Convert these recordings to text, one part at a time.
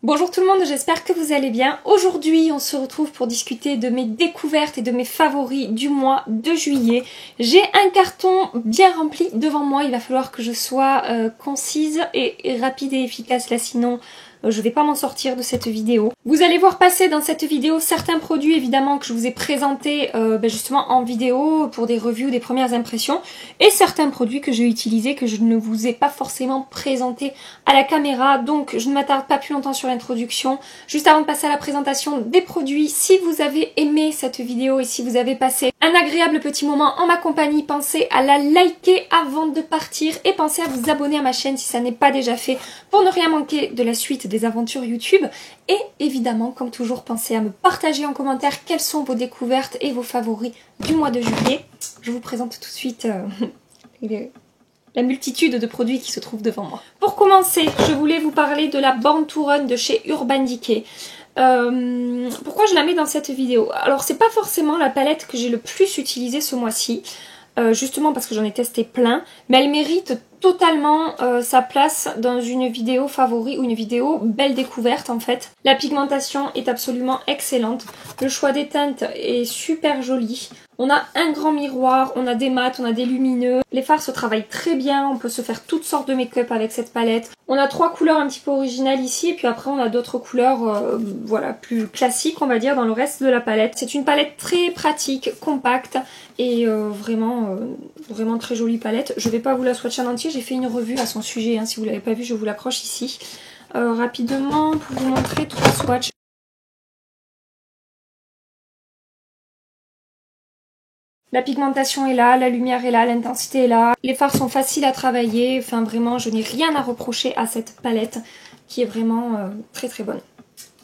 Bonjour tout le monde, j'espère que vous allez bien. Aujourd'hui, on se retrouve pour discuter de mes découvertes et de mes favoris du mois de juillet. J'ai un carton bien rempli devant moi, il va falloir que je sois concise et rapide et efficace là, sinon je vais pas m'en sortir de cette vidéo. Vous allez voir passer dans cette vidéo certains produits évidemment que je vous ai présentés justement en vidéo pour des reviews, des premières impressions, et certains produits que j'ai utilisés que je ne vous ai pas forcément présentés à la caméra. Donc je ne m'attarde pas plus longtemps sur l'introduction. Juste avant de passer à la présentation des produits, si vous avez aimé cette vidéo et si vous avez passé un agréable petit moment en ma compagnie, pensez à la liker avant de partir et pensez à vous abonner à ma chaîne si ça n'est pas déjà fait pour ne rien manquer de la suite des aventures YouTube. Et évidemment, comme toujours, pensez à me partager en commentaire quelles sont vos découvertes et vos favoris du mois de juillet. Je vous présente tout de suite la multitude de produits qui se trouvent devant moi. Pour commencer, je voulais vous parler de la Born to Run de chez Urban Decay. Pourquoi je la mets dans cette vidéo? Alors c'est pas forcément la palette que j'ai le plus utilisée ce mois-ci, justement parce que j'en ai testé plein, mais elle mérite totalement sa place dans une vidéo favori ou une vidéo belle découverte en fait. La pigmentation est absolument excellente, le choix des teintes est super joli. On a un grand miroir, on a des mats, on a des lumineux. Les fards se travaillent très bien, on peut se faire toutes sortes de make-up avec cette palette. On a trois couleurs un petit peu originales ici, et puis après on a d'autres couleurs voilà, plus classiques on va dire dans le reste de la palette. C'est une palette très pratique, compacte et vraiment très jolie palette. Je vais pas vous la swatcher en entier, j'ai fait une revue à son sujet, hein. Si vous l'avez pas vu, je vous l'accroche ici. Rapidement, pour vous montrer trois swatchs. La pigmentation est là, la lumière est là, l'intensité est là. Les fards sont faciles à travailler. Enfin vraiment, je n'ai rien à reprocher à cette palette qui est vraiment très très bonne.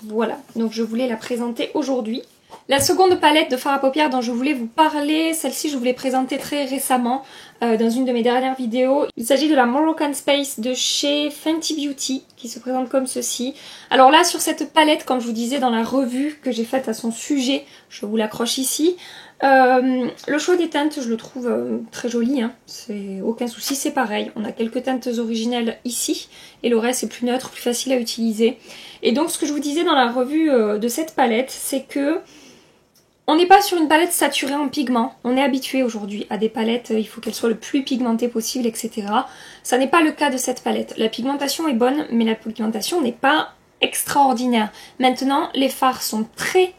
Voilà, donc je voulais la présenter aujourd'hui. La seconde palette de fard à paupières dont je voulais vous parler, celle-ci je vous l'ai présentée très récemment dans une de mes dernières vidéos. Il s'agit de la Moroccan Space de chez Fenty Beauty qui se présente comme ceci. Alors là sur cette palette, comme je vous disais dans la revue que j'ai faite à son sujet, je vous l'accroche ici. Le choix des teintes je le trouve très joli, hein. C'est aucun souci, c'est pareil. On a quelques teintes originales ici et le reste est plus neutre, plus facile à utiliser. Et donc ce que je vous disais dans la revue de cette palette, c'est que on n'est pas sur une palette saturée en pigments. On est habitué aujourd'hui à des palettes, il faut qu'elles soient le plus pigmentées possible, etc. Ça n'est pas le cas de cette palette. La pigmentation est bonne, mais la pigmentation n'est pas extraordinaire. Maintenant, les fards sont très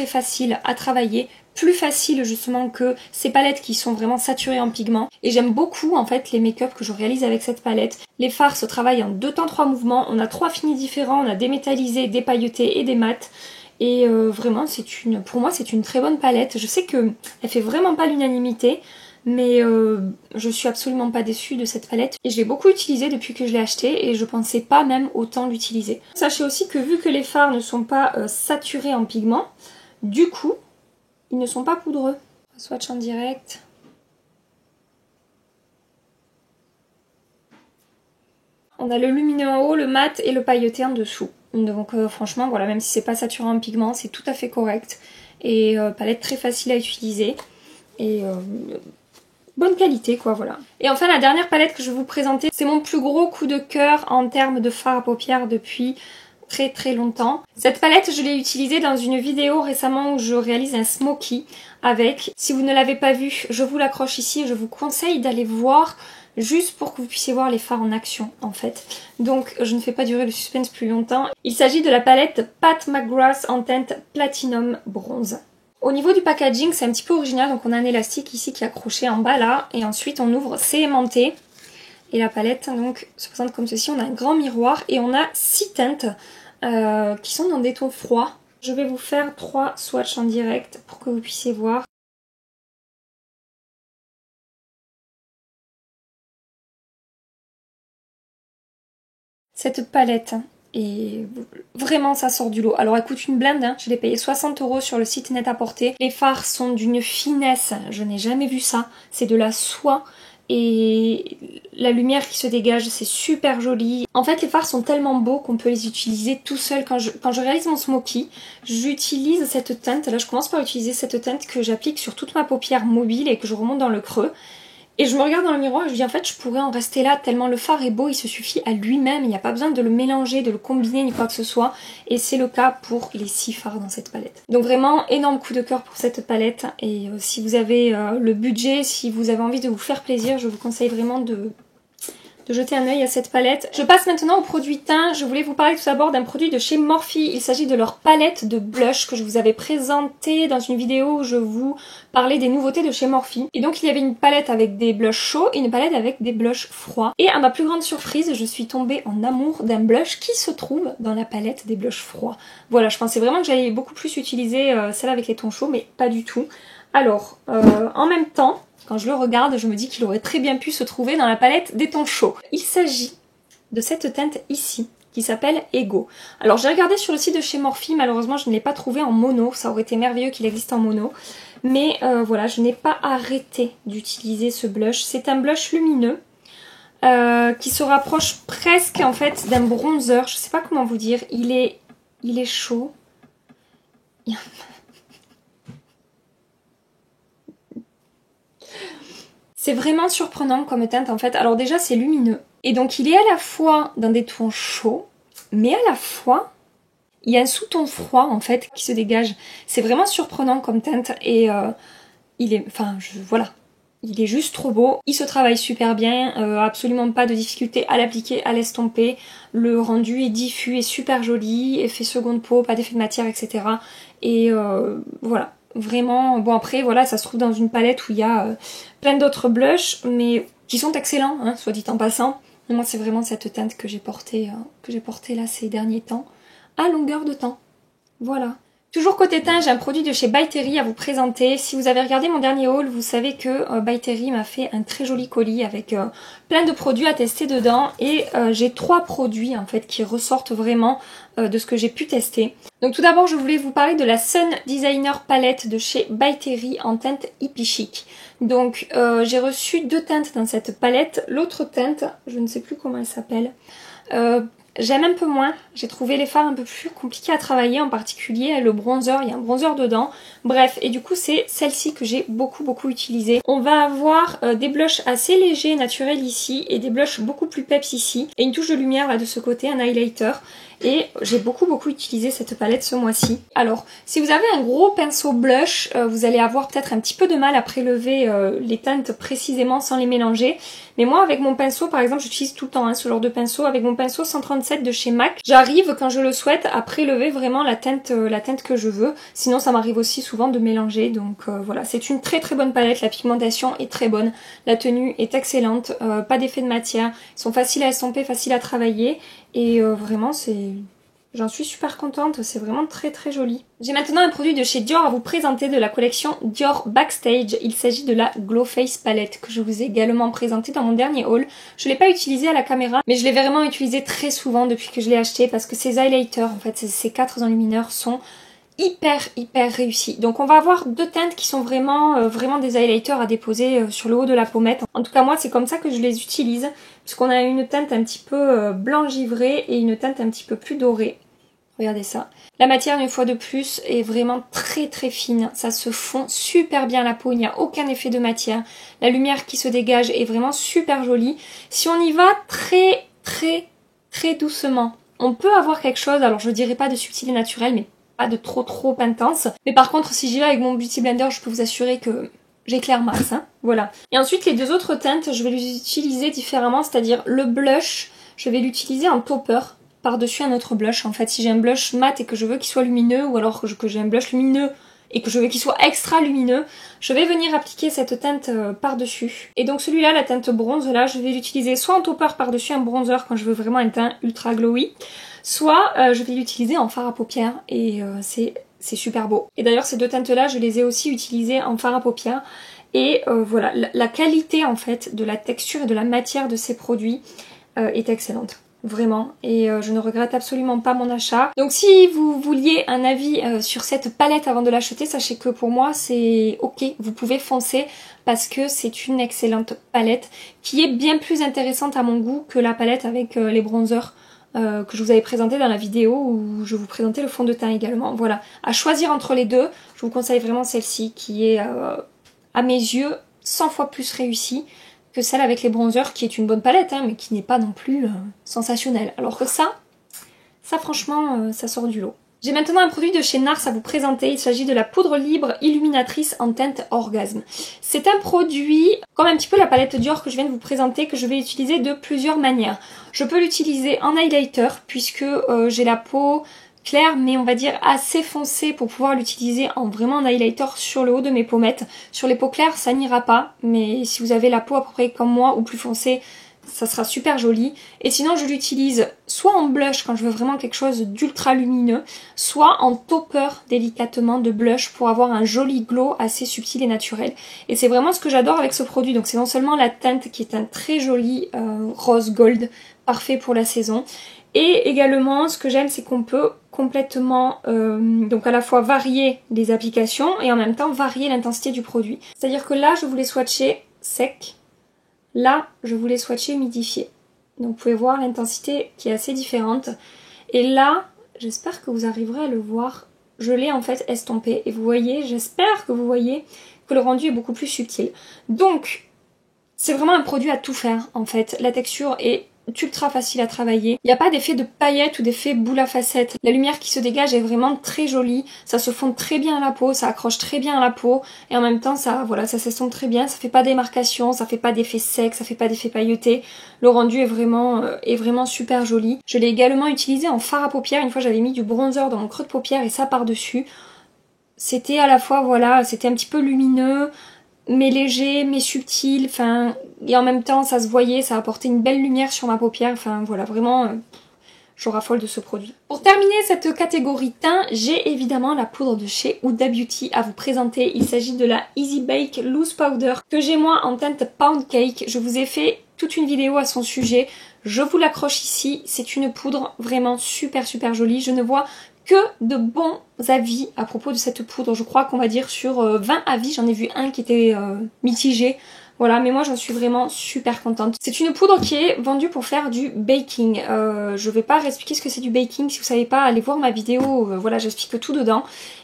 faciles à travailler, plus faciles justement que ces palettes qui sont vraiment saturées en pigments. Et j'aime beaucoup en fait les make-up que je réalise avec cette palette. Les fards se travaillent en 2 temps 3 mouvements. On a 3 finis différents, on a des métallisés, des pailletés et des mats. Et vraiment, pour moi, c'est une très bonne palette. Je sais qu'elle fait vraiment pas l'unanimité, mais je suis absolument pas déçue de cette palette. Et je l'ai beaucoup utilisée depuis que je l'ai achetée et je pensais pas même autant l'utiliser. Sachez aussi que vu que les fards ne sont pas saturés en pigments, du coup, ils ne sont pas poudreux. Swatch en direct. On a le lumineux en haut, le mat et le pailleté en dessous. Donc franchement voilà, même si c'est pas saturé en pigments, c'est tout à fait correct. Et palette très facile à utiliser. Et bonne qualité quoi, voilà. Et enfin la dernière palette que je vais vous présenter, c'est mon plus gros coup de cœur en termes de fard à paupières depuis très longtemps. Cette palette je l'ai utilisée dans une vidéo récemment où je réalise un smoky avec. Si vous ne l'avez pas vu, je vous l'accroche ici et je vous conseille d'aller voir juste pour que vous puissiez voir les fards en action en fait. Donc je ne fais pas durer le suspense plus longtemps. Il s'agit de la palette Pat McGrath en teinte Platinum Bronze. Au niveau du packaging c'est un petit peu original, donc on a un élastique ici qui est accroché en bas là et ensuite on ouvre, c'est aimanté. Et la palette donc se présente comme ceci, on a un grand miroir et on a 6 teintes qui sont dans des tons froids. Je vais vous faire 3 swatchs en direct pour que vous puissiez voir. Cette palette, et vraiment ça sort du lot. Alors elle coûte une blinde, hein. Je l'ai payé 60 € sur le site Net-à-Porter. Les fards sont d'une finesse, je n'ai jamais vu ça. C'est de la soie et la lumière qui se dégage, c'est super joli. En fait les fards sont tellement beaux qu'on peut les utiliser tout seul. Quand je réalise mon smoky, j'utilise cette teinte. Là je commence par utiliser cette teinte que j'applique sur toute ma paupière mobile et que je remonte dans le creux. Et je me regarde dans le miroir et je dis en fait je pourrais en rester là tellement le fard est beau, il se suffit à lui-même, il n'y a pas besoin de le mélanger, de le combiner ni quoi que ce soit. Et c'est le cas pour les 6 fards dans cette palette. Donc vraiment énorme coup de cœur pour cette palette. Et si vous avez le budget, si vous avez envie de vous faire plaisir, je vous conseille vraiment de jeter un œil à cette palette. Je passe maintenant au produit teint. Je voulais vous parler tout d'abord d'un produit de chez Morphe. Il s'agit de leur palette de blush que je vous avais présentée dans une vidéo où je vous parlais des nouveautés de chez Morphe. Et donc il y avait une palette avec des blushs chauds et une palette avec des blushs froids. Et à ma plus grande surprise, je suis tombée en amour d'un blush qui se trouve dans la palette des blushs froids. Voilà, je pensais vraiment que j'allais beaucoup plus utiliser celle avec les tons chauds, mais pas du tout. Alors, en même temps, quand je le regarde, je me dis qu'il aurait très bien pu se trouver dans la palette des tons chauds. Il s'agit de cette teinte ici, qui s'appelle Ego. Alors j'ai regardé sur le site de chez Morphe, malheureusement je ne l'ai pas trouvé en mono, ça aurait été merveilleux qu'il existe en mono. Mais voilà, je n'ai pas arrêté d'utiliser ce blush. C'est un blush lumineux qui se rapproche presque en fait d'un bronzer. Je sais pas comment vous dire, il est chaud. C'est vraiment surprenant comme teinte en fait. Alors déjà c'est lumineux. Et donc il est à la fois dans des tons chauds, mais à la fois il y a un sous-ton froid en fait qui se dégage. C'est vraiment surprenant comme teinte et il est... Enfin voilà. Il est juste trop beau. Il se travaille super bien. Absolument pas de difficulté à l'appliquer, à l'estomper. Le rendu est diffus et super joli. Effet seconde peau, pas d'effet de matière, etc. Et voilà. Vraiment, bon après voilà, ça se trouve dans une palette où il y a plein d'autres blushs, mais qui sont excellents, hein, soit dit en passant. Et moi c'est vraiment cette teinte que j'ai portée là ces derniers temps, à longueur de temps. Voilà. Toujours côté teint, j'ai un produit de chez By Terry à vous présenter. Si vous avez regardé mon dernier haul, vous savez que By Terry m'a fait un très joli colis avec plein de produits à tester dedans. Et j'ai 3 produits en fait qui ressortent vraiment de ce que j'ai pu tester. Donc tout d'abord, je voulais vous parler de la Sun Designer Palette de chez By Terry en teinte hippie chic. Donc j'ai reçu 2 teintes dans cette palette. L'autre teinte, je ne sais plus comment elle s'appelle. J'aime un peu moins, j'ai trouvé les fards un peu plus compliqués à travailler, en particulier le bronzer, il y a un bronzer dedans. Bref, et du coup c'est celle-ci que j'ai beaucoup utilisée. On va avoir des blushs assez légers, naturels ici, et des blushs beaucoup plus peps ici. Et une touche de lumière là de ce côté, un highlighter. Et j'ai beaucoup utilisé cette palette ce mois-ci. Alors, si vous avez un gros pinceau blush, vous allez avoir peut-être un petit peu de mal à prélever les teintes précisément sans les mélanger. Mais moi, avec mon pinceau, par exemple, j'utilise tout le temps ce genre de pinceau. Avec mon pinceau 137 de chez MAC, j'arrive, quand je le souhaite, à prélever vraiment la teinte que je veux. Sinon, ça m'arrive aussi souvent de mélanger. Donc voilà, c'est une très bonne palette. La pigmentation est très bonne. La tenue est excellente. Pas d'effet de matière. Ils sont faciles à estomper, faciles à travailler. Et vraiment, j'en suis super contente, c'est vraiment très joli. J'ai maintenant un produit de chez Dior à vous présenter de la collection Dior Backstage. Il s'agit de la Glow Face Palette que je vous ai également présentée dans mon dernier haul. Je ne l'ai pas utilisée à la caméra, mais je l'ai vraiment utilisée très souvent depuis que je l'ai achetée parce que ces highlighters, en fait, ces 4 enlumineurs sont hyper réussis. Donc on va avoir 2 teintes qui sont vraiment des highlighters à déposer sur le haut de la pommette. En tout cas moi c'est comme ça que je les utilise, puisqu'on a une teinte un petit peu blanc givré et une teinte un petit peu plus dorée. Regardez ça. La matière une fois de plus est vraiment très fine, ça se fond super bien à la peau, il n'y a aucun effet de matière. La lumière qui se dégage est vraiment super jolie. Si on y va très doucement, on peut avoir quelque chose, alors je dirais pas de subtil et naturel, mais pas de trop intense. Mais par contre, si j'y vais avec mon Beauty Blender, je peux vous assurer que j'éclaire max, hein. Voilà. Et ensuite, les 2 autres teintes, je vais les utiliser différemment, c'est-à-dire le blush, je vais l'utiliser en topper par-dessus un autre blush. En fait, si j'ai un blush mat et que je veux qu'il soit lumineux, ou alors que j'ai un blush lumineux et que je veux qu'il soit extra lumineux, je vais venir appliquer cette teinte par-dessus. Et donc celui-là, la teinte bronze, là, je vais l'utiliser soit en topper par-dessus un bronzer quand je veux vraiment un teint ultra glowy, soit je vais l'utiliser en fard à paupières et c'est super beau. Et d'ailleurs ces 2 teintes-là, je les ai aussi utilisées en fard à paupières. Et voilà, la qualité en fait de la texture et de la matière de ces produits est excellente. Vraiment, et je ne regrette absolument pas mon achat. Donc si vous vouliez un avis sur cette palette avant de l'acheter, sachez que pour moi c'est ok, vous pouvez foncer parce que c'est une excellente palette qui est bien plus intéressante à mon goût que la palette avec les bronzers que je vous avais présenté dans la vidéo où je vous présentais le fond de teint également. Voilà, à choisir entre les deux, je vous conseille vraiment celle-ci qui est à mes yeux 100 fois plus réussie. que celle avec les bronzers, qui est une bonne palette, hein, mais qui n'est pas non plus sensationnelle. Alors que ça franchement, ça sort du lot. J'ai maintenant un produit de chez NARS à vous présenter, il s'agit de la poudre libre illuminatrice en teinte orgasme. C'est un produit, comme un petit peu la palette Dior que je viens de vous présenter, que je vais utiliser de plusieurs manières. Je peux l'utiliser en highlighter, puisque j'ai la peau claire, mais on va dire assez foncée pour pouvoir l'utiliser vraiment en highlighter sur le haut de mes pommettes. Sur les peaux claires, ça n'ira pas, mais si vous avez la peau à peu près comme moi ou plus foncée, ça sera super joli. Et sinon je l'utilise soit en blush quand je veux vraiment quelque chose d'ultra lumineux, soit en topper délicatement de blush pour avoir un joli glow assez subtil et naturel. Et c'est vraiment ce que j'adore avec ce produit. Donc c'est non seulement la teinte qui est un très joli rose gold, parfait pour la saison, et également ce que j'aime c'est qu'on peut complètement donc à la fois varier les applications et en même temps varier l'intensité du produit. C'est-à-dire que là je voulais swatcher sec. Là, je voulais swatcher humidifié. Donc vous pouvez voir l'intensité qui est assez différente. Et là, j'espère que vous arriverez à le voir. Je l'ai en fait estompé. Et vous voyez, j'espère que vous voyez que le rendu est beaucoup plus subtil. Donc, c'est vraiment un produit à tout faire en fait. La texture est ultra facile à travailler. Il n'y a pas d'effet de paillettes ou d'effet boule à facettes. La lumière qui se dégage est vraiment très jolie. Ça se fond très bien à la peau, ça accroche très bien à la peau. Et en même temps, ça s'estompe très bien. Ça fait pas d'émarcation, ça fait pas d'effet sec, ça fait pas d'effet pailleté. Le rendu est vraiment super joli. Je l'ai également utilisé en fard à paupières. Une fois, j'avais mis du bronzer dans mon creux de paupière et ça par-dessus. C'était à la fois, voilà, c'était un petit peu lumineux, mais léger, mais subtil, enfin, et en même temps ça se voyait, ça apportait une belle lumière sur ma paupière, enfin voilà, vraiment, je raffole de ce produit. Pour terminer cette catégorie teint, j'ai évidemment la poudre de chez Huda Beauty à vous présenter. Il s'agit de la Easy Bake Loose Powder que j'ai moi en teinte Pound Cake. Je vous ai fait toute une vidéo à son sujet, je vous l'accroche ici, c'est une poudre vraiment super jolie. Je ne vois que de bons avis à propos de cette poudre. Je crois qu'on va dire sur 20 avis, j'en ai vu un qui était mitigé. Voilà, mais moi j'en suis vraiment super contente. C'est une poudre qui est vendue pour faire du baking. Je vais pas réexpliquer ce que c'est du baking. Si vous savez pas, allez voir ma vidéo, voilà, j'explique tout dedans.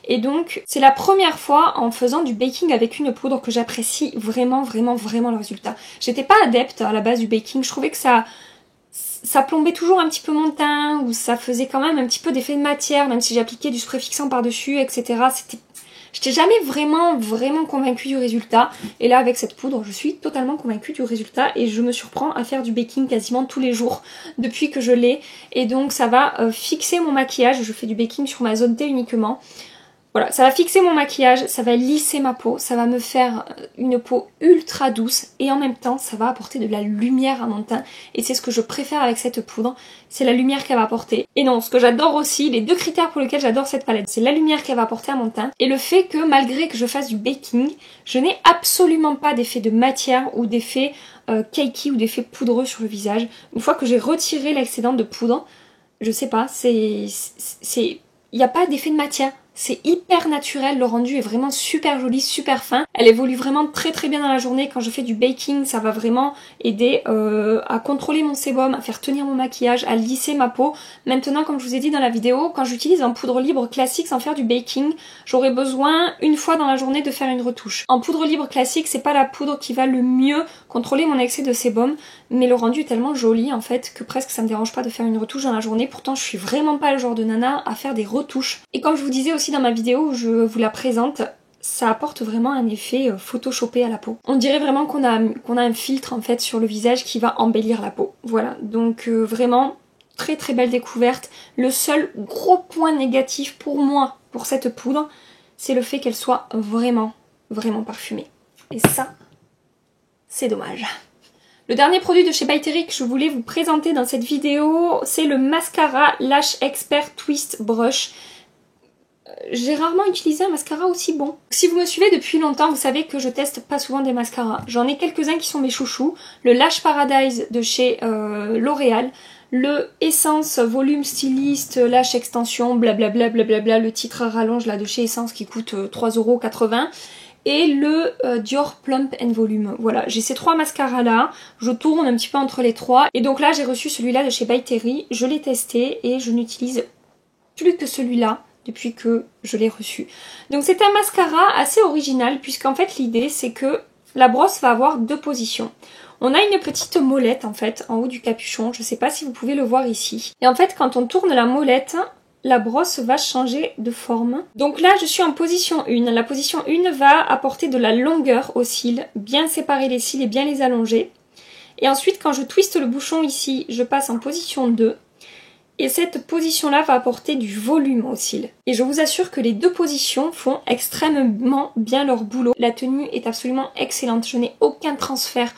Et donc, c'est la première fois en faisant du baking avec une poudre que j'apprécie vraiment le résultat. J'étais pas adepte à la base du baking, je trouvais que ça plombait toujours un petit peu mon teint, ou ça faisait quand même un petit peu d'effet de matière, même si j'appliquais du spray fixant par-dessus, etc. J'étais jamais vraiment convaincue du résultat. Et là, avec cette poudre, je suis totalement convaincue du résultat et je me surprends à faire du baking quasiment tous les jours depuis que je l'ai. Et donc, ça va fixer mon maquillage. Je fais du baking sur ma zone T uniquement. Voilà, ça va fixer mon maquillage, ça va lisser ma peau, ça va me faire une peau ultra douce et en même temps ça va apporter de la lumière à mon teint et c'est ce que je préfère avec cette poudre, c'est la lumière qu'elle va apporter. Et non, ce que j'adore aussi, les deux critères pour lesquels j'adore cette palette, c'est la lumière qu'elle va apporter à mon teint et le fait que malgré que je fasse du baking, je n'ai absolument pas d'effet de matière ou d'effet cakey ou d'effet poudreux sur le visage. Une fois que j'ai retiré l'excédent de poudre, je sais pas, il n'y a pas d'effet de matière. C'est hyper naturel, le rendu est vraiment super joli, super fin. Elle évolue vraiment très bien dans la journée. Quand je fais du baking, ça va vraiment aider à contrôler mon sébum, à faire tenir mon maquillage, à lisser ma peau. Maintenant, comme je vous ai dit dans la vidéo, quand j'utilise en poudre libre classique sans faire du baking, j'aurai besoin une fois dans la journée de faire une retouche. En poudre libre classique, c'est pas la poudre qui va le mieux contrôler mon excès de sébum, mais le rendu est tellement joli en fait que presque ça me dérange pas de faire une retouche dans la journée. Pourtant, je suis vraiment pas le genre de nana à faire des retouches. Et comme je vous disais aussi dans ma vidéo où je vous la présente, ça apporte vraiment un effet photoshopé à la peau. On dirait vraiment qu'on a un filtre en fait sur le visage qui va embellir la peau. Voilà, donc vraiment très belle découverte. Le seul gros point négatif pour moi pour cette poudre, c'est le fait qu'elle soit vraiment parfumée. Et ça, c'est dommage. Le dernier produit de chez By Terry que je voulais vous présenter dans cette vidéo, c'est le mascara Lash Expert Twist Brush. J'ai rarement utilisé un mascara aussi bon. Si vous me suivez depuis longtemps, vous savez que je teste pas souvent des mascaras. J'en ai quelques-uns qui sont mes chouchous. Le Lash Paradise de chez L'Oréal. Le Essence Volume Stylist Lash Extension, blablabla, le titre à rallonge là de chez Essence qui coûte 3,80 €. Et le Dior Plump and Volume. Voilà, j'ai ces trois mascaras là, je tourne un petit peu entre les trois. Et donc là j'ai reçu celui-là de chez By Terry, je l'ai testé et je n'utilise plus que celui-là depuis que je l'ai reçu. Donc c'est un mascara assez original puisqu'en fait l'idée c'est que la brosse va avoir deux positions. On a une petite molette en fait en haut du capuchon, je sais pas si vous pouvez le voir ici. Et en fait quand on tourne la molette, la brosse va changer de forme. Donc là je suis en position 1. La position 1 va apporter de la longueur aux cils, bien séparer les cils et bien les allonger. Et ensuite quand je twiste le bouchon ici, je passe en position 2. Et cette position-là va apporter du volume aux cils. Et je vous assure que les deux positions font extrêmement bien leur boulot. La tenue est absolument excellente. Je n'ai aucun transfert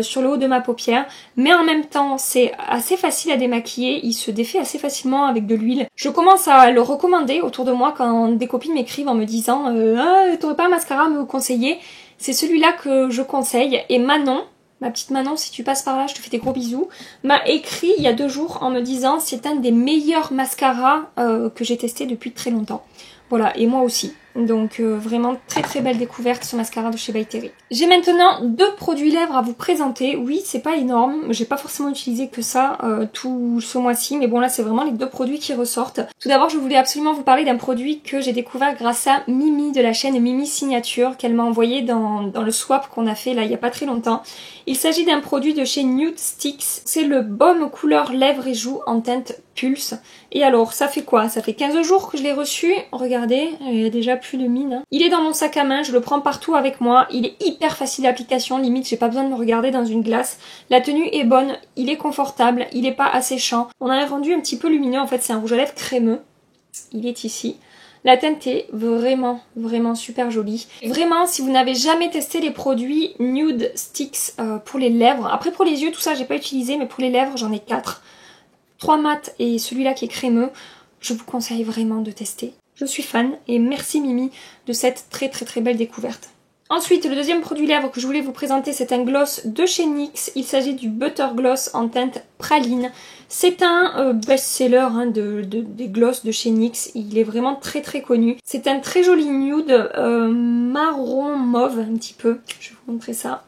sur le haut de ma paupière. Mais en même temps, c'est assez facile à démaquiller. Il se défait assez facilement avec de l'huile. Je commence à le recommander autour de moi quand des copines m'écrivent en me disant « Ah, t'aurais pas un mascara à me conseiller ?» C'est celui-là que je conseille. Et Manon, ma petite Manon, si tu passes par là, je te fais des gros bisous, m'a écrit il y a 2 jours en me disant c'est un des meilleurs mascaras que j'ai testé depuis très longtemps. Voilà, et moi aussi. Donc vraiment très très belle découverte ce mascara de chez By Terry. J'ai maintenant 2 produits lèvres à vous présenter. Oui, c'est pas énorme, j'ai pas forcément utilisé que ça tout ce mois-ci, mais bon là c'est vraiment les 2 produits qui ressortent. Tout d'abord je voulais absolument vous parler d'un produit que j'ai découvert grâce à Mimi de la chaîne Mimi Signature, qu'elle m'a envoyé dans le swap qu'on a fait là il y a pas très longtemps. Il s'agit d'un produit de chez Nude Sticks, c'est le baume couleur lèvres et joues en teinte Pulse. Et alors ça fait quoi? Ça fait 15 jours que je l'ai reçu, regardez, il y a déjà plus de mine. Hein. Il est dans mon sac à main, je le prends partout avec moi, il est hyper facile d'application, limite j'ai pas besoin de me regarder dans une glace. La tenue est bonne, il est confortable, il est pas asséchant. On a un rendu un petit peu lumineux, en fait c'est un rouge à lèvres crémeux. Il est ici. La teinte est vraiment, vraiment super jolie. Vraiment, si vous n'avez jamais testé les produits Nude Sticks pour les lèvres, après pour les yeux, tout ça j'ai pas utilisé, mais pour les lèvres j'en ai 4. 3 mat et celui-là qui est crémeux, je vous conseille vraiment de tester. Je suis fan et merci Mimi de cette très très très belle découverte. Ensuite, le deuxième produit lèvres que je voulais vous présenter, c'est un gloss de chez NYX. Il s'agit du Butter Gloss en teinte praline. C'est un best-seller hein, des gloss de chez NYX. Il est vraiment très très connu. C'est un très joli nude marron mauve un petit peu. Je vais vous montrer ça.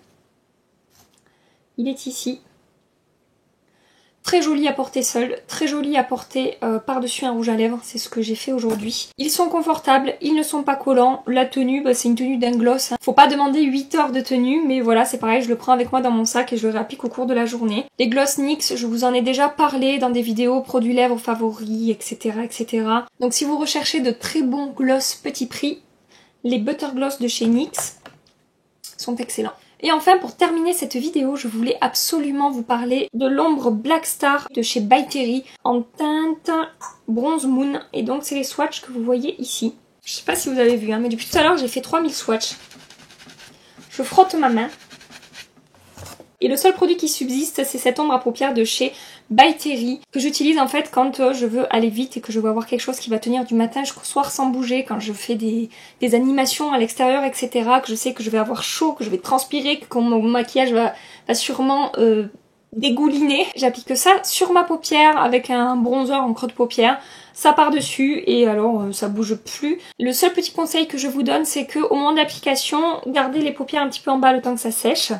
Il est ici. Très joli à porter seul, très joli à porter par-dessus un rouge à lèvres, c'est ce que j'ai fait aujourd'hui. Ils sont confortables, ils ne sont pas collants. La tenue, bah, c'est une tenue d'un gloss. Hein. Faut pas demander 8 heures de tenue, mais voilà, c'est pareil, je le prends avec moi dans mon sac et je le réapplique au cours de la journée. Les gloss NYX, je vous en ai déjà parlé dans des vidéos produits lèvres favoris, etc., etc. Donc si vous recherchez de très bons gloss petit prix, les Butter Gloss de chez NYX sont excellents. Et enfin, pour terminer cette vidéo, je voulais absolument vous parler de l'ombre Black Star de chez By Terry en teinte Bronze Moon. Et donc, c'est les swatchs que vous voyez ici. Je sais pas si vous avez vu, hein, mais depuis tout à l'heure, j'ai fait 3000 swatchs. Je frotte ma main. Et le seul produit qui subsiste, c'est cette ombre à paupières de chez By Terry, que j'utilise en fait quand je veux aller vite et que je veux avoir quelque chose qui va tenir du matin jusqu'au soir sans bouger, quand je fais des animations à l'extérieur, etc., que je sais que je vais avoir chaud, que je vais transpirer, que mon maquillage va sûrement dégouliner. J'applique ça sur ma paupière avec un bronzer en creux de paupière, ça part dessus et alors ça bouge plus. Le seul petit conseil que je vous donne, c'est que au moment de l'application, gardez les paupières un petit peu en bas le temps que ça sèche,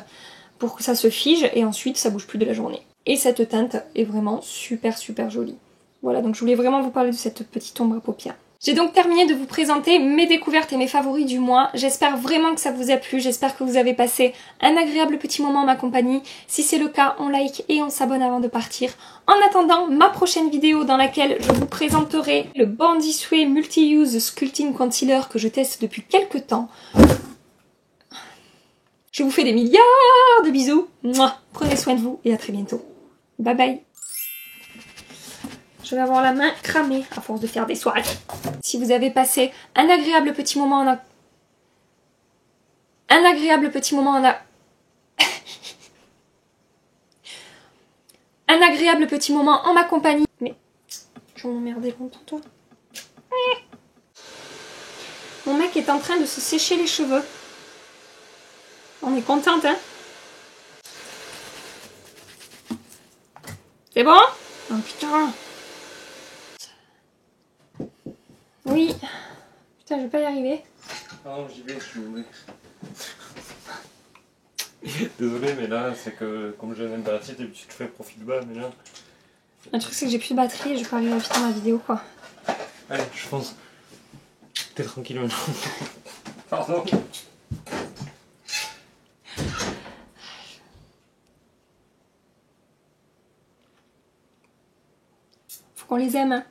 pour que ça se fige et ensuite ça bouge plus de la journée. Et cette teinte est vraiment super super jolie. Voilà, donc je voulais vraiment vous parler de cette petite ombre à paupières. J'ai donc terminé de vous présenter mes découvertes et mes favoris du mois. J'espère vraiment que ça vous a plu, j'espère que vous avez passé un agréable petit moment en ma compagnie. Si c'est le cas, on like et on s'abonne avant de partir. En attendant, ma prochaine vidéo dans laquelle je vous présenterai le Born This Way Multi-Use Sculpting Concealer que je teste depuis quelques temps. Je vous fais des milliards de bisous. Mouah. Prenez soin de vous et à très bientôt. Bye bye. Je vais avoir la main cramée à force de faire des soirées. Si vous avez passé un agréable petit moment en ma compagnie. Mais je vais m'emmerder longtemps toi. Mon mec est en train de se sécher les cheveux. On est contente, hein? C'est bon? Oh putain! Oui. Putain, je vais pas y arriver. Ah non, j'y vais, je suis mauvais. Désolé, mais là, c'est que comme j'ai un impératif, d'habitude je fais profil bas, mais là... Le truc, c'est que j'ai plus de batterie et je vais pas arriver à vite dans ma vidéo, quoi. Allez, je pense. T'es tranquille maintenant. Pardon. qu'on les aime.